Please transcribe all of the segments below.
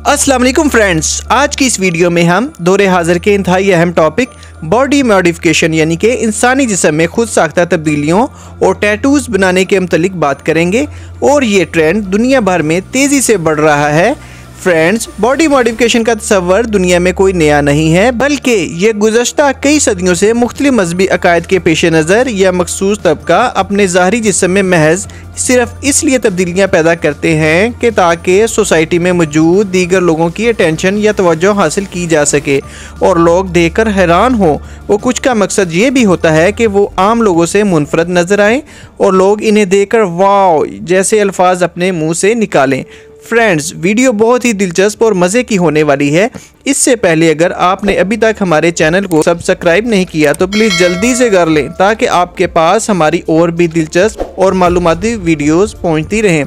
अस्सलाम वालेकुम फ्रेंड्स, आज की इस वीडियो में हम दौरे हाजिर के इंतहाई अहम टॉपिक बॉडी मॉडिफिकेशन यानी कि इंसानी जिस्म में खुद साख्ता तब्दीलियों और टैटूज़ बनाने के मुतल्लिक बात करेंगे। और ये ट्रेंड दुनिया भर में तेज़ी से बढ़ रहा है। फ्रेंड्स, बॉडी मॉडिफिकेशन का तस्वर दुनिया में कोई नया नहीं है, बल्कि ये गुज़श्ता कई सदियों से मुख्तलिफ मजहबी अकायद के पेश नज़र या मखसूस तबका अपने ज़ाहरी जिस्म में महज सिर्फ इसलिए तब्दीलियाँ पैदा करते हैं कि ताकि सोसाइटी में मौजूद दीगर लोगों की अटेंशन या तवज्जो हासिल की जा सके और लोग देखकर हैरान हो। वो कुछ का मकसद ये भी होता है कि वो आम लोगों से मुनफरद नज़र आएँ और लोग इन्हें देखकर वाओ जैसे अल्फाज अपने मुँह से निकालें। फ्रेंड्स, वीडियो बहुत ही दिलचस्प और मज़े की होने वाली है। इससे पहले अगर आपने अभी तक हमारे चैनल को सब्सक्राइब नहीं किया तो प्लीज़ जल्दी से कर लें ताकि आपके पास हमारी और भी दिलचस्प और मालूमाती वीडियोस पहुंचती रहें।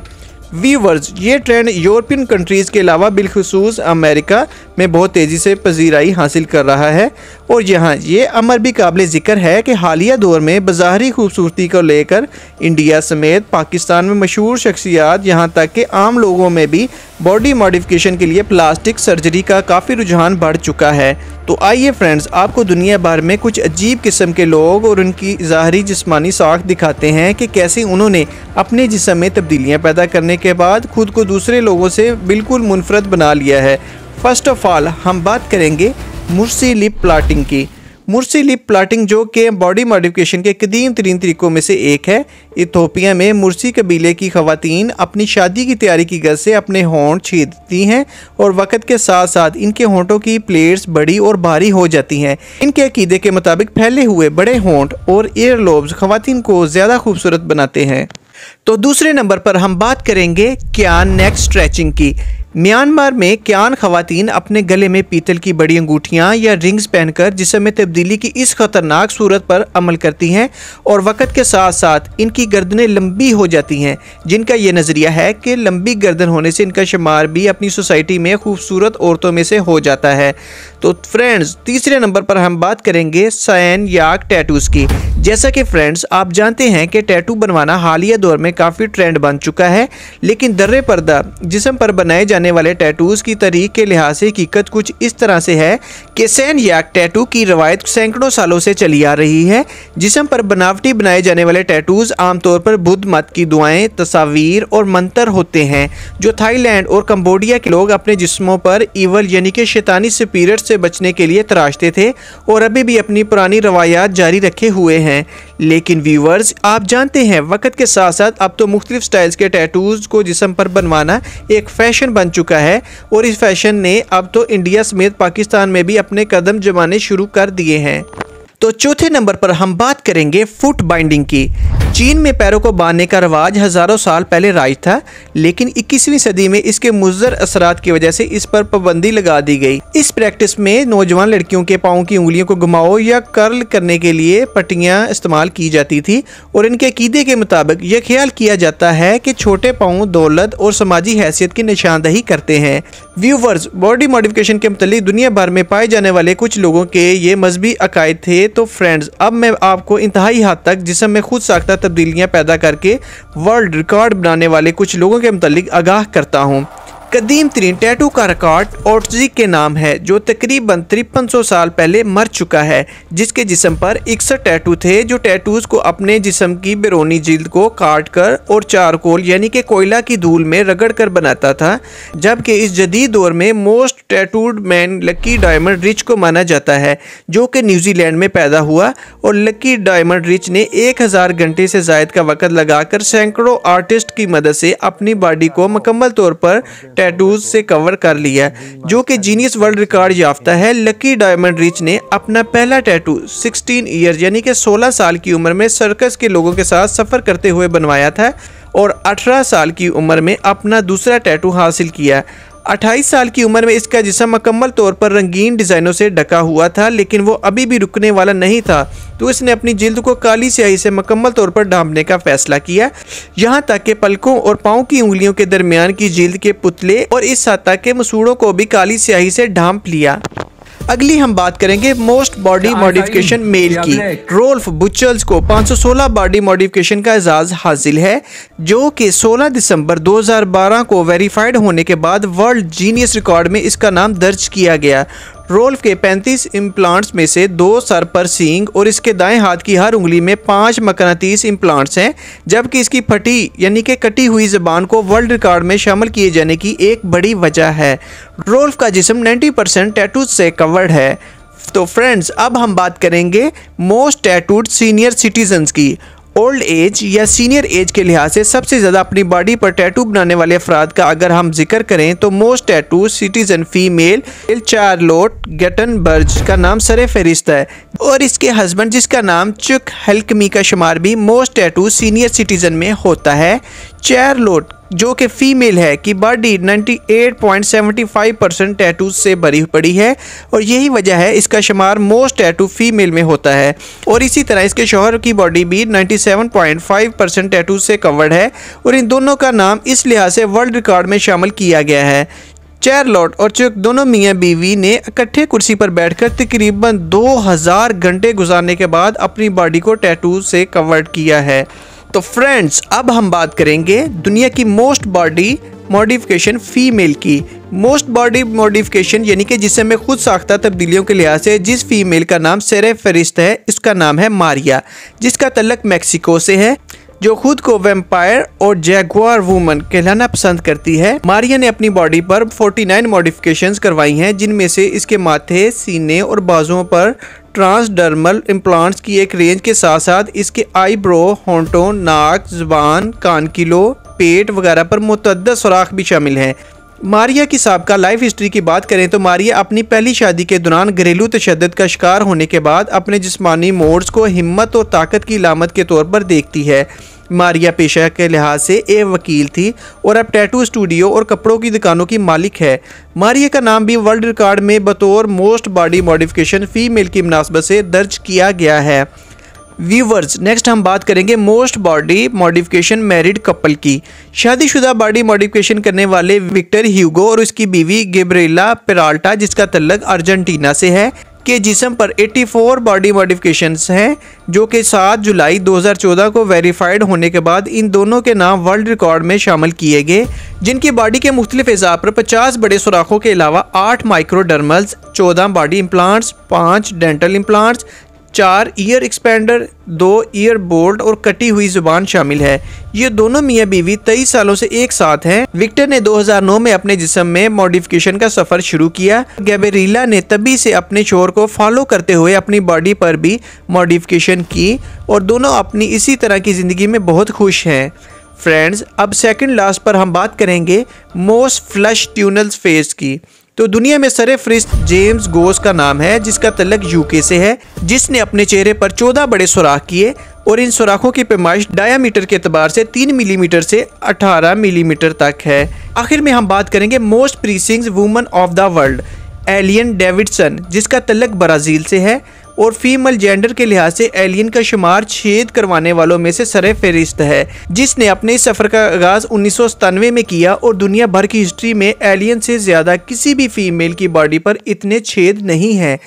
व्यूवर्स, ये ट्रेंड यूरोपियन कंट्रीज़ के अलावा बिलखुसूस अमेरिका में बहुत तेज़ी से पजीराई हासिल कर रहा है। और यहाँ ये अमर भी काबिल ज़िक्र है कि हालिया दौर में बाज़ारी खूबसूरती को लेकर इंडिया समेत पाकिस्तान में मशहूर शख्सियात यहाँ तक कि आम लोगों में भी बॉडी मॉडिफिकेशन के लिए प्लास्टिक सर्जरी का काफ़ी रुझान बढ़ चुका है। तो आइए फ्रेंड्स, आपको दुनिया भर में कुछ अजीब किस्म के लोग और उनकी ज़ाहरी जिस्मानी साख दिखाते हैं कि कैसे उन्होंने अपने जिस्म में तब्दीलियाँ पैदा करने के बाद खुद को दूसरे लोगों से बिल्कुल मुनफरद बना लिया है। फर्स्ट ऑफ ऑल हम बात करेंगे मुर्सी लिप प्लाटिंग की। मुर्सी लिप प्लाटिंग जो कि बॉडी मॉडिफिकेशन के कदीम तरीन तरीक़ों में से एक है। इथोपिया में मुर्सी कबीले की ख़वातीन अपनी शादी की तैयारी की गर्ज से अपने होंठ छेदती हैं और वक़्त के साथ साथ इनके होंठों की प्लेट्स बड़ी और भारी हो जाती हैं। इनके अकीदे के मुताबिक फैले हुए बड़े होंठ और ईयर लोब्स ख़वातीन को ज़्यादा खूबसूरत बनाते हैं। तो दूसरे नंबर पर हम बात करेंगे क्यान नेक स्ट्रेचिंग की। म्यांमार में क्यान ख़वातीन अपने गले में पीतल की बड़ी अंगूठियाँ या रिंग्स पहनकर जिस्म में तब्दीली की इस ख़तरनाक सूरत पर अमल करती हैं और वक़्त के साथ साथ इनकी गर्दनें लंबी हो जाती हैं, जिनका ये नज़रिया है कि लंबी गर्दन होने से इनका शुमार भी अपनी सोसाइटी में खूबसूरत औरतों में से हो जाता है। तो फ्रेंड्स, तीसरे नंबर पर हम बात करेंगे सैन याक टैटूज़ की। जैसा कि फ्रेंड्स आप जानते हैं कि टैटू बनवाना हालिया दौर में काफ़ी ट्रेंड बन चुका है, लेकिन दर्रे पर्दा जिस्म पर बनाए जाने वाले टैटूज़ की तारीख के लिहाज से हकीकत कुछ इस तरह से है कि सैन याक टैटू की रवायत सैकड़ों सालों से चली आ रही है। जिस्म पर बनावटी बनाए जाने वाले टैटूज़ आमतौर पर बुद्ध मत की दुआएं, तस्वीर और मंत्र होते हैं जो थाईलैंड और कंबोडिया के लोग अपने जिस्मों पर ईवल यानी कि शैतानी स्पिरिट से बचने के लिए तराशते थे और अभी भी अपनी पुरानी रवायात जारी रखे हुए हैं। लेकिन व्यूवर्स, आप जानते हैं वक़्त के साथ साथ अब तो मुख्तलिफ स्टाइल्स के टैटूज़ को जिस्म पर बनवाना एक फ़ैशन बन चुका है और इस फैशन ने अब तो इंडिया समेत पाकिस्तान में भी अपने कदम जमाने शुरू कर दिए हैं। तो चौथे नंबर पर हम बात करेंगे फुट बाइंडिंग की। चीन में पैरों को बांधने का रवाज हज़ारों साल पहले राज था, लेकिन 21वीं सदी में इसके मुज़र असरात की वजह से इस पर पाबंदी लगा दी गई। इस प्रैक्टिस में नौजवान लड़कियों के पाँव की उंगलियों को घुमाओ या कर्ल करने के लिए पट्टियाँ इस्तेमाल की जाती थी और इनके अकीदे के मुताबिक यह ख्याल किया जाता है कि छोटे पाँव दौलत और समाजी हैसियत की निशानदही करते हैं। व्यूवर्स, बॉडी मॉडिफिकेशन के मुतालिक दुनिया भर में पाए जाने वाले कुछ लोगों के ये मजहबी अकायद थे। तो फ्रेंड्स, अब मैं आपको इंतहाई हद तक जिस्म में खुद साख्ता तब्दीलियाँ पैदा करके वर्ल्ड रिकॉर्ड बनाने वाले कुछ लोगों के मुतालिक आगाह करता हूँ। कदीम तरीन टैटू का रिकॉर्ड ओट्जिक के नाम है, जो तकरीबन 5300 साल पहले मर चुका है, जिसके जिस्म पर 61 टैटू थे जो टैटूज़ को अपने जिस्म की बैरूनी जिल्द को काट कर और चारकोल यानी कि कोयला की धूल में रगड़ कर बनाता था। जबकि इस जदीद दौर में most tattooed man lucky diamond rich को माना जाता है, जो कि न्यूजीलैंड में पैदा हुआ और लकी डायमंड रिच ने 1000 घंटे से ज़ायद का वक़्त लगाकर सैकड़ों आर्टिस्ट की मदद से अपनी बॉडी को मुकम्मल तौर पर टैटूज से कवर कर लिया, जो कि जीनियस वर्ल्ड रिकॉर्ड याफ्ता है। लकी डायमंड रिच ने अपना पहला टैटू 16 ईयर यानी कि 16 साल की उम्र में सर्कस के लोगों के साथ सफ़र करते हुए बनवाया था और 18 साल की उम्र में अपना दूसरा टैटू हासिल किया। 28 साल की उम्र में इसका जिस्म मुकम्मल तौर पर रंगीन डिज़ाइनों से ढका हुआ था, लेकिन वो अभी भी रुकने वाला नहीं था, तो इसने अपनी जिल्द को काली स्याही से मुकम्मल तौर पर ढांपने का फैसला किया, यहाँ तक कि पलकों और पाँव की उंगलियों के दरमियान की जिल्द के पुतले और इस हद तक के मसूड़ों को भी काली स्याही से ढांप लिया। अगली हम बात करेंगे मोस्ट बॉडी मॉडिफिकेशन मेल की। रोल्फ बुचल्स को 516 बॉडी मॉडिफिकेशन का एजाज हासिल है, जो कि 16 दिसंबर 2012 को वेरीफाइड होने के बाद वर्ल्ड जीनियस रिकॉर्ड में इसका नाम दर्ज किया गया। रोल्फ के 35 इम्प्लांट्स में से 2 सर पर सींग और इसके दाएं हाथ की हर उंगली में 5 मकनातीस इम्प्लांट्स हैं, जबकि इसकी फटी यानी कि कटी हुई ज़बान को वर्ल्ड रिकॉर्ड में शामिल किए जाने की एक बड़ी वजह है। रोल्फ का जिस्म 90% टैटूज से कवर्ड है। तो फ्रेंड्स, अब हम बात करेंगे मोस्ट टैटूड सीनियर सिटीजन्स की। ओल्ड एज या सीनियर एज के लिहाज से सबसे ज़्यादा अपनी बॉडी पर टैटू बनाने वाले अफराद का अगर हम जिक्र करें तो most tattoo citizen female Charlotte Gutenberg का नाम सरे फहरिस्त है, और इसके हस्बैंड जिसका नाम चुक हेल्कमी का शुमार भी मोस्ट टैटू सीनियर सिटीजन में होता है। चार्लोट जो कि फीमेल है की बॉडी 98.75% टैटूज से भरी पड़ी है, और यही वजह है इसका शुमार मोस्ट टैटू फीमेल में होता है। और इसी तरह इसके शौहर की बॉडी भी 97.5% टैटूज से कवर्ड है, और इन दोनों का नाम इस लिहाज से वर्ल्ड रिकॉर्ड में शामिल किया गया है। चार्लोट और चुक दोनों मियाँ बीवी ने इकट्ठे कुर्सी पर बैठकर तकरीबन 2000 घंटे गुजारने के बाद अपनी बॉडी को टैटू से कवर्ड किया है। तो फ्रेंड्स, अब हम बात करेंगे दुनिया की मोस्ट बॉडी मॉडिफिकेशन फीमेल की। मोस्ट बॉडी मॉडिफिकेशन यानी कि जिसमें में खुद साख्ता तब्दीलियों के लिहाज से जिस फीमेल का नाम सरे फहरिस्त है, इसका नाम है मारिया, जिसका तल्लक मैक्सिको से है, जो खुद को वैम्पायर और जैगुआर वुमन कहलाना पसंद करती है। मारिया ने अपनी बॉडी पर 49 मॉडिफिकेशंस करवाई हैं, जिनमें से इसके माथे, सीने और बाजुओं पर ट्रांसडर्मल इम्प्लांट्स की एक रेंज के साथ साथ इसके आईब्रो, होंठों, नाक, जुबान, कान की लो, पेट वगैरह पर मुतअद्दिद सुराख भी शामिल हैं। मारिया की साबका लाइफ हिस्ट्री की बात करें तो मारिया अपनी पहली शादी के दौरान घरेलू तशद्दुद का शिकार होने के बाद अपने जिस्मानी मोड्स को हिम्मत और ताकत की अलामत के तौर पर देखती है। मारिया पेशा के लिहाज से एक वकील थी और अब टैटू स्टूडियो और कपड़ों की दुकानों की मालिक है। मारिया का नाम भी वर्ल्ड रिकॉर्ड में बतौर मोस्ट बॉडी मॉडिफिकेशन फीमेल की मुनासबत से दर्ज किया गया है। व्यूवर्स, नेक्स्ट हम बात करेंगे most body modification married couple की। शादीशुदा बॉडी मॉडिफिकेशन करने वाले विक्टर ह्यूगो और उसकी बीवी गैब्रिएला पेराल्टा, जिसका तल्लक अर्जेंटीना से है, के जिस्म पर 84 बॉडी मॉडिफिकेशंस हैं, जो कि 7 जुलाई 2014 को वेरीफाइड होने के बाद इन दोनों के नाम वर्ल्ड रिकॉर्ड में शामिल किए गए, जिनकी बॉडी के मुख्तलिफ एज़ा पर 50 बड़े सुराखों के अलावा 8 माइक्रोडर्मल्स, 14 body implants, 5 dental implants, 4 year expander, 2 year bolt और कटी हुई जुबान शामिल है। ये दोनों मियाँ बीवी 23 सालों से एक साथ हैं। विक्टर ने 2009 में अपने जिस्म में मॉडिफिकेशन का सफ़र शुरू किया। गैब्रिएला ने तभी से अपने शोहर को फॉलो करते हुए अपनी बॉडी पर भी मॉडिफिकेशन की, और दोनों अपनी इसी तरह की ज़िंदगी में बहुत खुश हैं। फ्रेंड्स, अब सेकंड लास्ट पर हम बात करेंगे मोस्ट फ्लश ट्यूनल्स फेस की। तो दुनिया में सरे फहरिस्त जेम्स गोस का नाम है, जिसका तल्लक यूके से है, जिसने अपने चेहरे पर 14 बड़े सुराख किए, और इन सुराखों की पैमाइश डायामीटर के एतबार से 3 मिलीमीटर से 18 मिलीमीटर तक है। आखिर में हम बात करेंगे most pressing woman of the world, Eileen Davidson, जिसका तल्लक ब्राज़ील से है, और फीमेल जेंडर के लिहाज से एलियन का शुमार छेद करवाने वालों में से सरे फहरिस्त है, जिसने अपने इस सफ़र का आगाज़ 1997 में किया, और दुनिया भर की हिस्ट्री में एलियन से ज़्यादा किसी भी फीमेल की बॉडी पर इतने छेद नहीं हैं।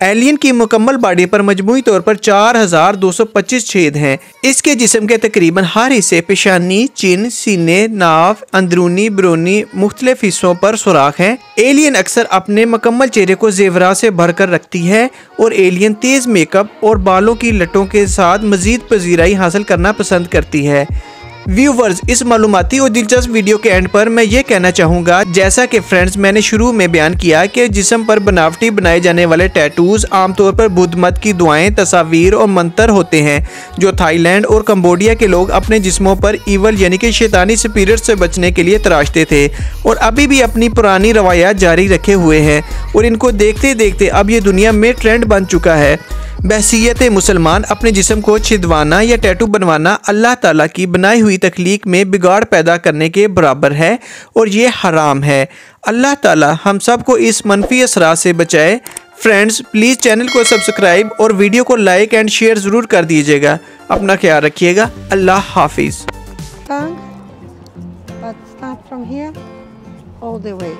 एलियन की मुकम्मल बॉडी पर मजमूई तौर पर 4225 छेद हैं। इसके जिस्म के तकरीबन हर हिस्से पेशानी, चिन, सीने, नाव, अंदरूनी, बरूनी मुख्तलिफ हिस्सों पर सुराख हैं। एलियन अक्सर अपने मुकम्मल चेहरे को जेवरात से भरकर रखती है, और एलियन तेज मेकअप और बालों की लटों के साथ मजीद पजीराई हासिल करना पसंद करती है। व्यूवर्स, इस मालूमाती और दिलचस्प वीडियो के एंड पर मैं ये कहना चाहूँगा, जैसा कि फ्रेंड्स मैंने शुरू में बयान किया कि जिस्म पर बनावटी बनाए जाने वाले टैटूज़ आमतौर पर बुद्ध मत की दुआएं, तस्वीर और मंतर होते हैं, जो थाईलैंड और कंबोडिया के लोग अपने जिस्मों पर ईवल यानी कि शैतानी स्पिरिट से बचने के लिए तराशते थे, और अभी भी अपनी पुरानी रवायात जारी रखे हुए हैं, और इनको देखते देखते अब ये दुनिया में ट्रेंड बन चुका है। बहसीयत मुसलमान अपने जिस्म को छिदवाना या टैटू बनवाना अल्लाह ताला की बनाई हुई तख्लीक में बिगाड़ पैदा करने के बराबर है, और ये हराम है। अल्लाह ताला हम सब को इस मनफी असरात से बचाए। फ्रेंड्स, प्लीज़ चैनल को सब्सक्राइब और वीडियो को लाइक एंड शेयर ज़रूर कर दीजिएगा। अपना ख्याल रखिएगा। अल्लाह हाफिज़। But start from here all the way.